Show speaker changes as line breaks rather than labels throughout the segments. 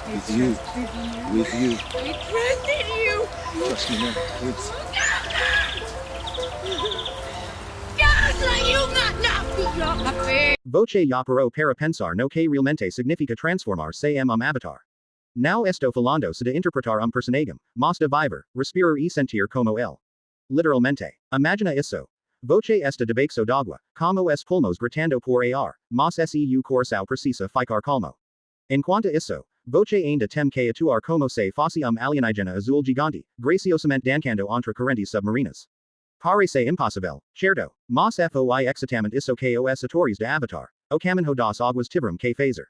With you. With you.
I trusted you.
Trust me, man. It's...
Voce ya pero para pensar no que realmente significa transformarse avatar. Now esto falando se de interpretar personagem, mas de vivir, respirar y sentir como él. Literalmente. Imagina eso. Voce esta debajo d'agua, como es pulmos gritando por ar, mas seu coração precisa ficar calmo. En cuanto isso, voce ainda tem que atuar como se fosse alienígena azul gigante, graciosamente dancando entre correntes submarinas. Parece impossível, certo, mas foi exatamente isso que os atores de Avatar, o caminho das águas tiveram que fazer.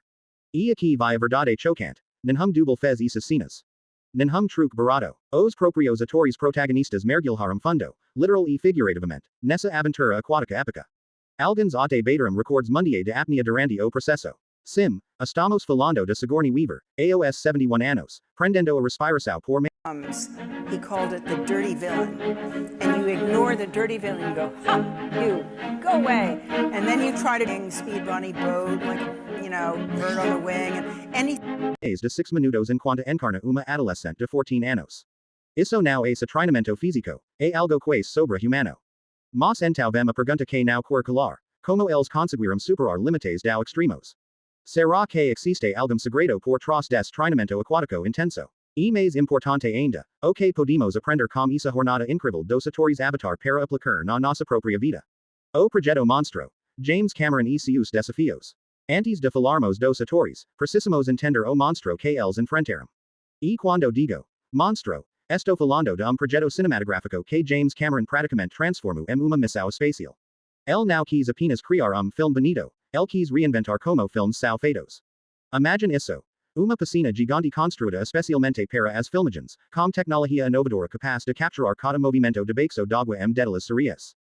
E aqui vai a verdade chocante, nenhum double fez essas cenas. Nenhum truque barato, os proprios atores protagonistas mergulharam fundo, literal e figurativamente, nessa aventura aquática épica. Alguns até bateram recordes mundiais de apnea durante o processo. Sim, estamos falando de Sigourney Weaver, aos 71 anos, prendendo a respiração por
He called it the dirty villain. And you ignore the dirty villain, you go, ha, you, go away. And then you try to speed bunny boat, like, bird on the wing, and any
de 6 minutos enquanto encarna uma adolescente de 14 anos. Isso não é treinamento físico, é algo que sobre humano. Mas então vem a pergunta que não quer calar, como eles conseguiram superar limites do extremos? Será que existe algum segredo por trás desse treinamento aquático intenso? E mais importante ainda, o que podemos aprender com essa jornada incrível dos atores Avatar para aplicar na nossa própria vida? O projeto monstro. James Cameron e seus desafios. Antes de falarmos dos atores, precisamos entender o monstro que eles enfrentaram. E quando digo monstro, estou falando de projeto cinematográfico que James Cameron praticamente transformou em uma missão espacial. Ele não quis apenas criar film bonito, ele quis reinventar como filmes são feitos. Imagine isso. Uma piscina gigante construída especialmente para as filmagens, com tecnologia inovadora capaz de capturar cada movimento debaixo d'água detalhes serias.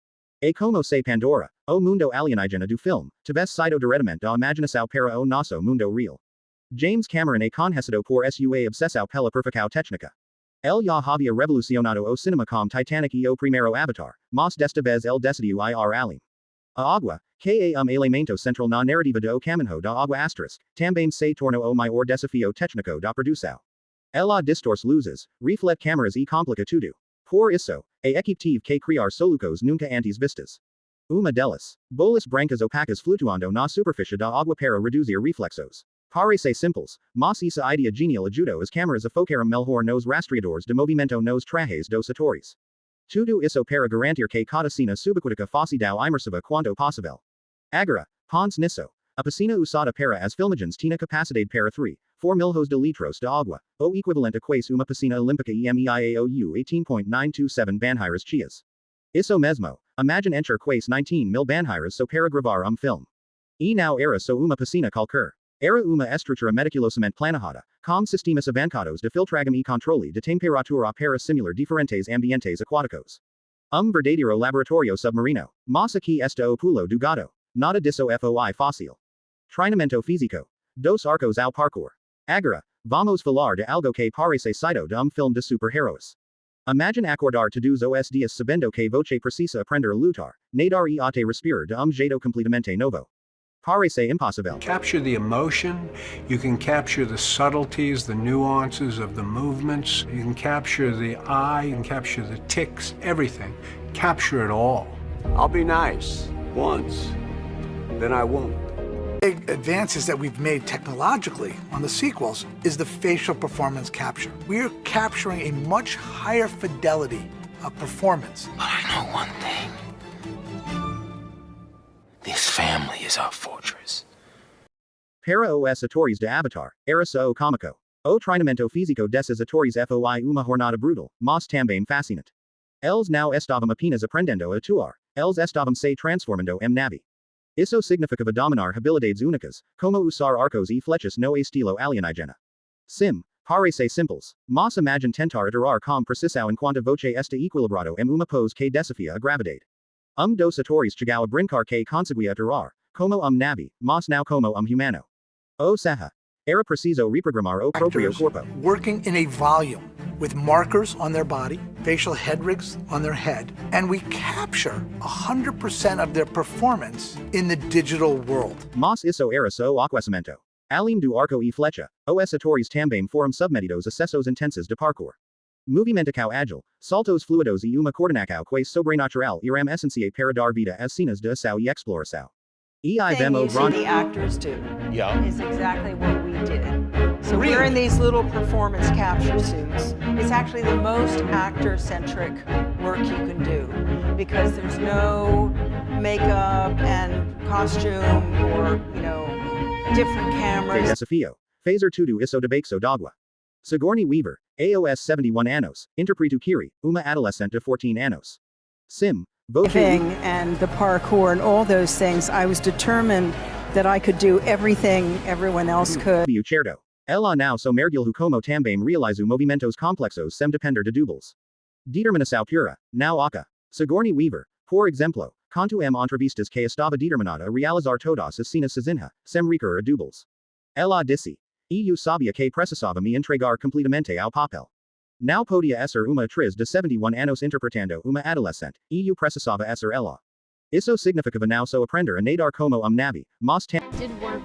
E como se Pandora, o mundo alienígena do filme, tivesse sido diretamente da imaginação para o nosso mundo real. James Cameron é conhecido por sua obsessão pela perfeição técnica. Ele já havia revolucionado o cinema com Titanic e o primeiro Avatar, mas desta vez ele decidiu ir além. A água, que é elemento central na narrativa do caminho da água asterisk, também se tornou o maior desafio técnico da produção. Ela distorce luzes, reflete câmeras e complica tudo. Por isso, a equipe teve que criar soluções nunca antes vistas. Uma delas, bolas brancas opacas flutuando na superfície da água para reduzir reflexos. Parece simples, mas essa ideia genial ajudou as câmeras a focar melhor nos rastreadores de movimento nos trajes dos atores. Tudo isso para garantir que cada cena subaquática fosse tão imersiva quanto possível. Agora, pense nisso. A piscina usada para as filmagens tinha capacidade para 4 milhões de litros de água, o equivalente a quase uma piscina olímpica e MEIAOU 18.927 banheiras cheias. Isso mesmo, imagine encher quase 19 mil banheiras só para gravar film. E não era só uma piscina qualquer. Era uma estrutura meticulosamente planejada, com sistemas avançados de filtragem e controle de temperatura para simular diferentes ambientes aquáticos. Verdadeiro laboratório submarino, mas aqui está o pulo do gato. Nada disso foi fácil. Treinamento físico. Dos arcos ao parkour. Agora, vamos falar de algo que parece saído de film de super-heróis. Imagine acordar todos os dias sabendo que você precisa aprender a lutar, nadar e até respirar de jeito completamente novo. Parece impossível.
Capture the emotion, you can capture the subtleties, the nuances of the movements, you can capture the eye, you can capture the tics, everything. Capture it all.
I'll be nice once, then I won't.
Big advances that we've made technologically on the sequels is the facial performance capture. We're capturing a much higher fidelity of performance.
But I know one thing. This family is our fortress.
Para os atores de Avatar, era só cômico. O treinamento físico desses atores foi uma jornada brutal, mas também fascinante. Eles não estavam apenas aprendendo a atuar, eles estavam se transformando em nave. Isso significava dominar habilidades únicas, como usar arcos e flechas no estilo alienígena. Sim, parece simples, mas imagine tentar atuar com precisão enquanto você está equilibrado em uma pose que desafia a gravidade. Dos atores chegou a brincar que conseguia atuar, como nave, mas não como humano. Ou seja, era preciso reprogramar o próprio corpo.
Working in a volume, with markers on their body, facial head rigs on their head, and we capture 100% of their performance in the digital world.
Mas isso era só aquecimento. Alim do arco e flecha, os atores também foram submetidos acessos intensos de parkour. Movimental ágil, saltos fluidos e uma coordenação quase sobrenatural irão essenciar para dar vida às cenas de ação e exploração. E I
Thing
vemo
you see the actors do
Yeah.
is exactly what we did. So we're in these little performance capture suits. It's actually the most actor-centric work you can do because there's no makeup and costume or, different
Que
cameras.
desafio. Fazer tudo isso debaixo d'água. Sigourney Weaver, aos 71 anos, interpreto Kiri, uma adolescente de 14 anos. Sim, voce
Thing and the parkour and all those things, I was determined that I could do everything everyone else could.
o certo. Ela não sou mergulho como também realizo movimentos complexos sem depender de doubles. Determinação pura, não oca. Sigourney Weaver, por exemplo, quanto entrevistas que estava determinada a realizar todas as cenas sozinha, sem recorrer a doubles. Ela disse. Eu sabia que precisava me entregar completamente ao papel. Não podia ser uma atriz de 71 anos interpretando uma adolescente, eu precisava ser ela. Isso significava não só aprender a nadar como navi, mas
Did work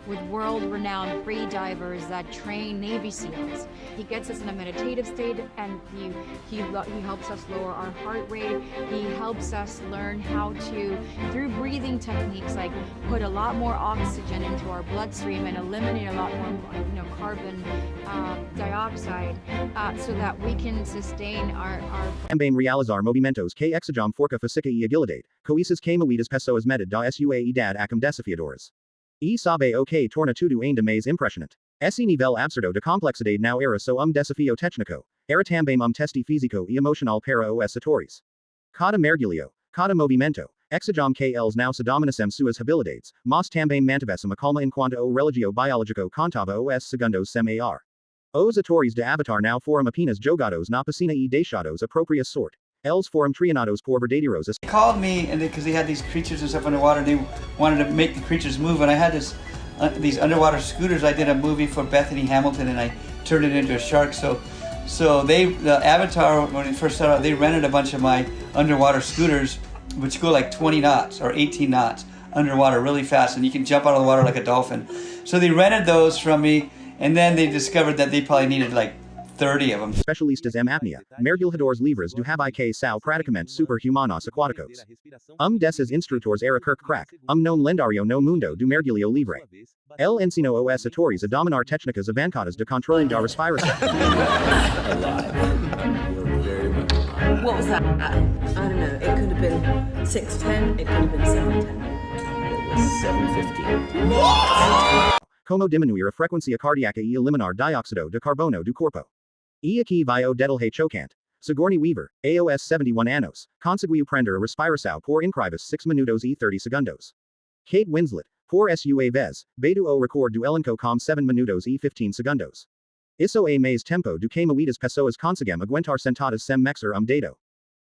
with world-renowned free divers that train Navy SEALs. He gets us in a meditative state, and he helps us lower our heart rate. He helps us learn how to, through breathing techniques, like put a lot more oxygen into our bloodstream and eliminate a lot more, carbon dioxide, so that we can sustain our.
Também realizar movimentos que exigem força física e agilidade, coisas que muitas pessoas medem da sua idade acum desafiadoras. E sabe o que torna tudo ainda mais impressionante. Esse nível absurdo de complexidade não era só desafio técnico, era também teste físico e emocional para os atores. Cada mergulho, cada movimento, exigem que eles não se dominassem suas habilidades, mas também mantivessem a calma enquanto o relógio biológico contava os segundos sem ar. Os atores de Avatar não foram apenas jogados na piscina e deixados a própria sorte. Eles foram treinados por verdadeiros.
They called me, and because they had these creatures and stuff underwater, and they wanted to make the creatures move. And I had these underwater scooters. I did a movie for Bethany Hamilton, and I turned it into a shark. So the Avatar, when it first started out, they rented a bunch of my underwater scooters, which go like 20 knots or 18 knots underwater, really fast, and you can jump out of the water like a dolphin. So they rented those from me, and then they discovered that they probably needed like 30 of them.
Especialistas em apnea, mergulhadores livres do habitat são praticamente super-humanos aquáticos. Desses instrutores era Kirk Crack, non lendário no mundo do mergulho livre. Ele ensinou os atores a dominar técnicas avançadas de controle da respiração.
What was that? I don't know. It could have been 6'10", it could have been 7'10".
It was 750.
Como diminuir a frequência cardíaca e eliminar dióxido de carbono do corpo. E aqui vai o detalhe chocante. Sigourney Weaver, aos 71 anos, conseguiu prender a respiração por incríveis 6 minutos e 30 segundos. Kate Winslet, por sua vez, bateu o recorde do elenco com 7 minutos e 15 segundos. Isso é mais tempo do que muitas pessoas conseguem aguentar sentadas sem mexer dedo.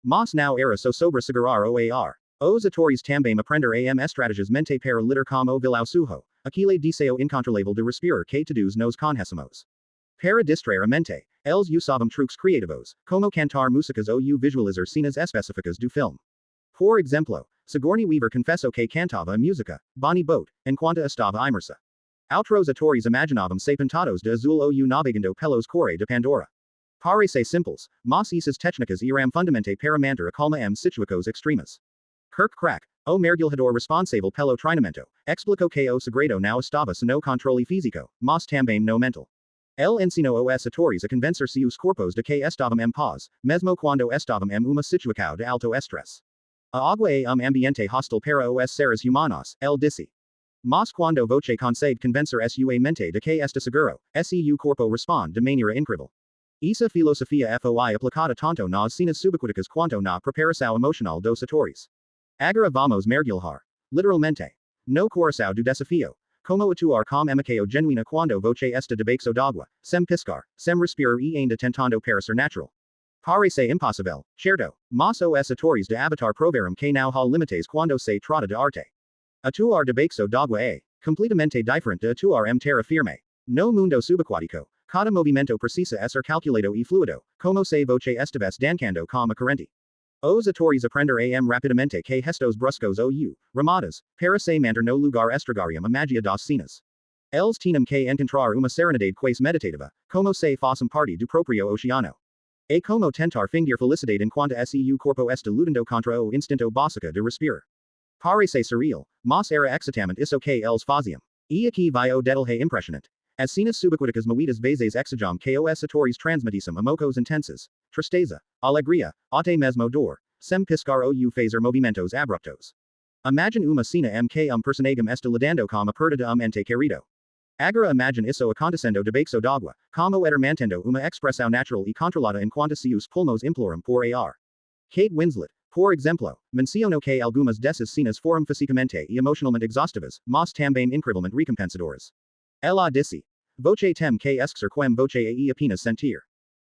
Mas não era só sobre segurar o ar. Os atores também aprender estratégias mente para lidar com o vilão sujo, aquele deseo incontrolável de respirar que todos nos conhecemos. Para distrair a mente, eles usavam truques criativos, como cantar músicas ou visualizar cenas específicas do filme. Por exemplo, Sigourney Weaver confessou que cantava a música, Bonnie Boat, enquanto estava imersa. Outros atores imaginavam-se pintados de azul ou navegando pelos cores de Pandora. Parece simples, mas essas técnicas eram fundamentais para manter a calma em situações extremas. Kirk Crack, o mergulhador responsável pelo treinamento, explicou que o segredo não estava só no controle físico, mas também no mental. Ele ensinou os atores a convencer seus corpos de que estavam em paz, mesmo quando estavam em uma situação de alto estresse. A água é ambiente hostil para os seres humanos, ele disse. Mas quando você consegue convencer sua mente de que está seguro, seu corpo responde de maneira incrível. Essa filosofia foi aplicada tanto nas cenas subaquáticas quanto na preparação emocional dos atores. Agora vamos mergulhar. Literalmente. No coração do desafio. Como atuar com emaqueo genuína quando você está debaixo d'água, sem piscar, sem respirar e ainda tentando parecer natural. Parece impossível, certo? Mas os atores de Avatar provaram que não há limites quando se trata de arte. Atuar debaixo d'água é completamente diferente de atuar em terra firme. No mundo subaquático, cada movimento precisa ser calculado e fluido, como se você estivesse dançando com a corrente. Os atores aprenderão rapidamente que gestos bruscos ou ramadas, para se manter no lugar estragariam a magia das cenas. Els tenum que encontrar uma serenidade quaes meditativa, como se fossem parte do proprio oceano. E como tentar fingir felicidade enquanto seu corpo está lutando contra o instinto básico de respirar. Parece surreal, mas era exatamente isso que eles faziam. E aqui vai o detalhe impressionante. As cenas subaquáticas moedas vezes exajam que os atores transmitissem emocos intensos, tristeza, alegria, até mesmo dor, sem piscar ou fazer movimentos abruptos. Imagine uma cena que personagem está lidando com a perda de ente querido. Agora imagine isso acontecendo debaixo d'água, como eter mantendo uma expressão natural e controlada enquanto seus pulmões imploram por ar. Kate Winslet, por exemplo, mencionou que algumas dessas cenas foram fisicamente e emocionalmente exaustivas, mas também incrivelmente recompensadoras. Ela disse: Voce tem que esquecer quem voce e apenas sentir.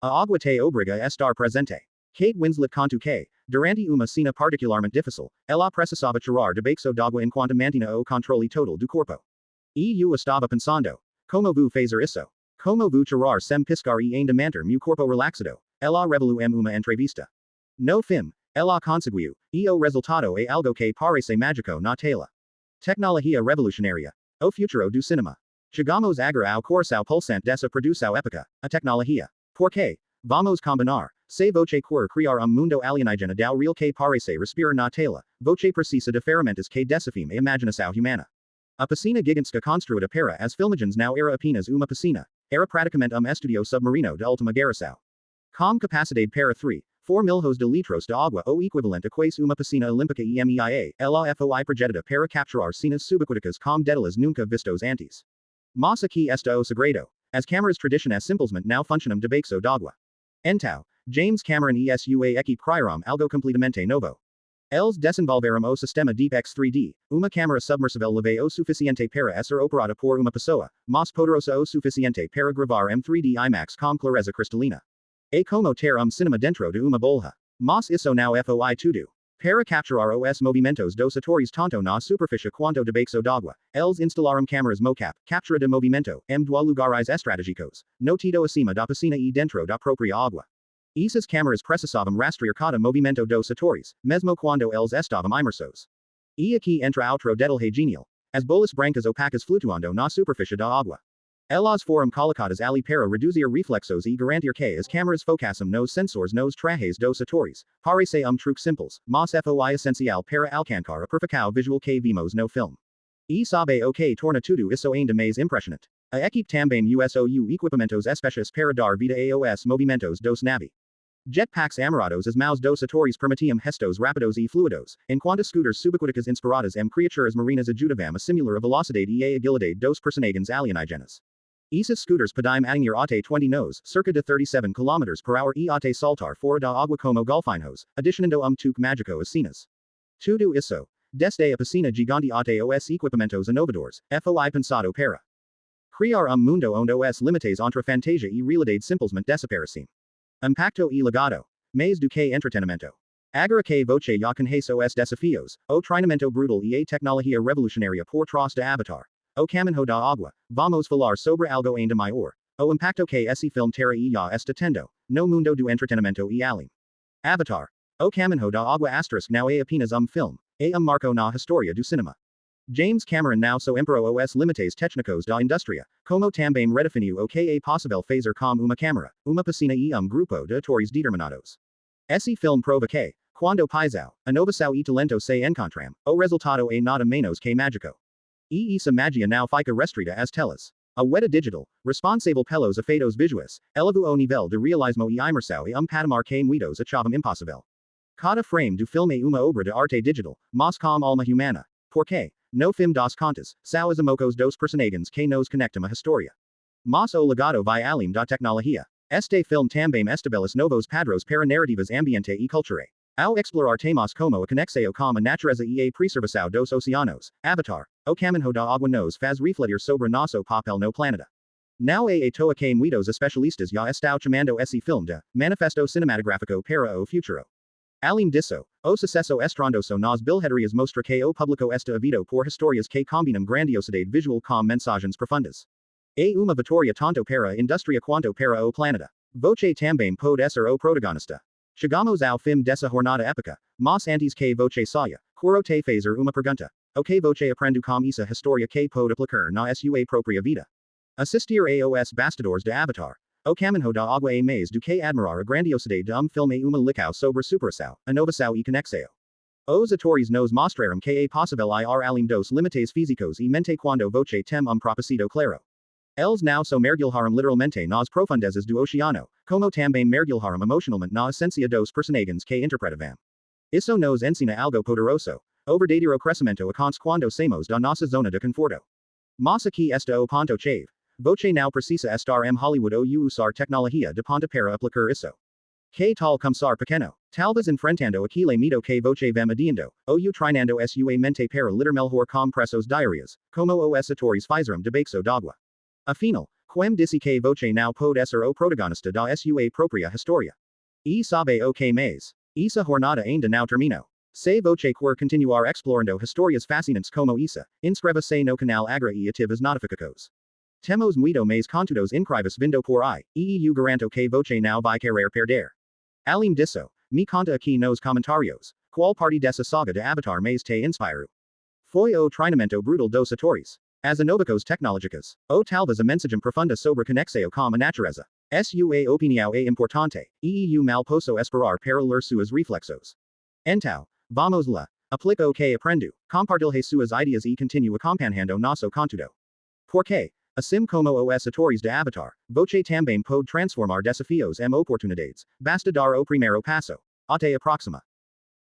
A água te obriga a estar presente. Kate Winslet contou que, durante uma cena particularmente difícil, ela precisava tirar debaixo d'água enquanto mantinha o controle total do corpo. Eu estava pensando, como vou fazer isso? Como vou tirar sem piscar e ainda manter meu corpo relaxado? Ela revelou uma entrevista. No fim, ela conseguiu, e o resultado é algo que parece mágico na tela. Tecnologia revolucionária. O futuro do cinema. Chegamos agora ao coração pulsante dessa produção épica, a tecnologia. Porque, vamos combinar, se voce quer criar mundo alienígena do real que parece respirar na tela, voce precisa de ferramentas que desafiam a imaginação humana. A piscina gigantesca construída para as filmagens não era apenas uma piscina, era praticamente estudio submarino de última geração. Com capacidade para 4 milhões de litros de água ou equivalente a quase uma piscina olímpica EMEIA, ela foi projetada para capturar cenas subaquáticas com detalhes nunca vistos antes. Mas aqui está o segredo. As câmeras tradicionais simplesmente não funcionam debaixo d'água. Então, James Cameron e sua equipe criaram algo completamente novo. Eles desenvolveram o sistema DeepX 3D, uma câmera submersível leve o suficiente para ser operada por uma pessoa, mas poderosa o suficiente para gravar 3D IMAX com clareza cristalina. É como ter cinema dentro de uma bolha. Mas isso não foi tudo. Para capturar os movimentos dos atores tanto na superfície quanto debaixo d'água, eles instalaram câmeras mocap, captura de movimento, dois lugares estratégicos, no tido acima da piscina e dentro da própria água. Essas câmeras precisavam rastrear cada movimento dos atores, mesmo quando eles estavam imersos. E aqui entra outro detalhe genial. As bolas brancas opacas flutuando na superfície da água. Elas foram colocadas ali para reduzir reflexos e garantir que as câmeras focassem nos sensores nos trajes dos atores. Parece truque simples, mas foi essencial para alcançar a perfeição visual que vimos no filme. E sabe o que torna tudo isso ainda mais impressionante? A equipe também usou equipamentos especiais para dar vida aos movimentos dos navi. Jetpacks amarrados as mãos dos atores permitiam gestos rápidos e fluidos, enquanto scooters subaquáticas inspiradas criaturas marinas ajudavam a simular a velocidade e a agilidade dos personagens alienígenas. Esses scooters podiam atingir até 20 nós, cerca de 37 km/h e até saltar fora da água como golfinhos, adicionando truque mágico às cenas. Tudo isso, desde a piscina gigante até os equipamentos inovadores, foi pensado para criar mundo onde os limites entre fantasia e realidade simplesmente desaparecem. Impacto e legado. Mais do que entretenimento. Agora que voce já conhece os desafios, o treinamento brutal e a tecnologia revolucionária por trás de Avatar. O caminho da água, vamos falar sobre algo ainda maior. O impacto que esse filme terá e já está tendo, no mundo do entretenimento e além. Avatar. O caminho da água * não é apenas filme, é marco na história do cinema. James Cameron não só imperou os limites técnicos da indústria, como também redefiniu o que é possível fazer com uma câmera, uma piscina e grupo de atores determinados. Esse filme prova que, quando pisou, inovação e talento se encontram, o resultado é nada menos que mágico. E essa magia não fica restrita às telas. A weta digital, responsável pelos efeitos visuais, elevou o nível de realismo e imersão e patamar que muitos achavam impossível. Cada frame do filme é uma obra de arte digital, mas com alma humana. Porque, no fim das contas, são os emocos dos personagens que nos conectam a história. Mas o legado vai além da tecnologia. Este filme também estabelece novos padrões para narrativas ambiente e cultura. Ao explorar temas como a conexão com a natureza e a preservação dos oceanos, Avatar, o caminho da água nos faz refletir sobre nosso papel no planeta. Não é à toa que muitos especialistas já estão chamando esse filme de manifesto cinematográfico para o futuro. Além disso, o sucesso estrondoso nas bilheterias mostra que o público está ávido por histórias que combinam grandiosidade visual com mensagens profundas. É uma vitória tanto para a indústria quanto para o planeta. Voce também pode ser o protagonista. Chegamos ao fim dessa jornada épica, mas antes que voce saia, quero te fazer uma pergunta. Ok voce aprendu com isa historia que pode aplicar na sua propria vida. Assistir aos bastidores de Avatar. O caminho da água e mais do que admirar a grandiosidade de filme uma licao sobre superação, inovação e conexão. Os atores nos mostraram que é possível ir além dos limites físicos e mente quando voce tem propósito claro. Eles não só mergulharam literalmente nas profundezas do oceano, como também mergulharam emocionalmente na essência dos personagens que interpretavam. Isso nos ensina algo poderoso. O verdadeiro crescimento acontece quando saímos da nossa zona de conforto. Mas aqui está o ponto chave. Voce não precisa estar Hollywood ou usar tecnologia de ponta para aplicar isso. Que tal começar pequeno? Talvez enfrentando aquele medo que voce vem adiando, ou treinando sua mente para lidar melhor com pressos diários, como os atores fizeram debaixo d'água. Afinal, quem disse que voce não pode ser o protagonista da sua própria história? E sabe o que mais? Essa jornada ainda não terminou. Se voce quer continuar explorando histórias fascinantes como essa, inscreva-se no canal agora e ative as notificações. Temos muito mais conteúdos incríveis vindo por aí, e eu garanto que voce não vai querer perder. Além disso, me conta aqui nos comentários, qual parte dessa saga de Avatar mais te inspirou? Foi o treinamento brutal dos atores? As inovações tecnológicas? Ou talvez a mensagem profunda sobre conexão com a natureza? Sua opinião é importante, e eu mal posso esperar para ler suas reflexos. Então, vamos lá. Aplica o que aprendo, compartilhe suas ideias e continue acompanhando nosso conteúdo. Porque, assim como os atores de Avatar, voce também pode transformar desafios em oportunidades, basta dar o primeiro passo. Até a próxima.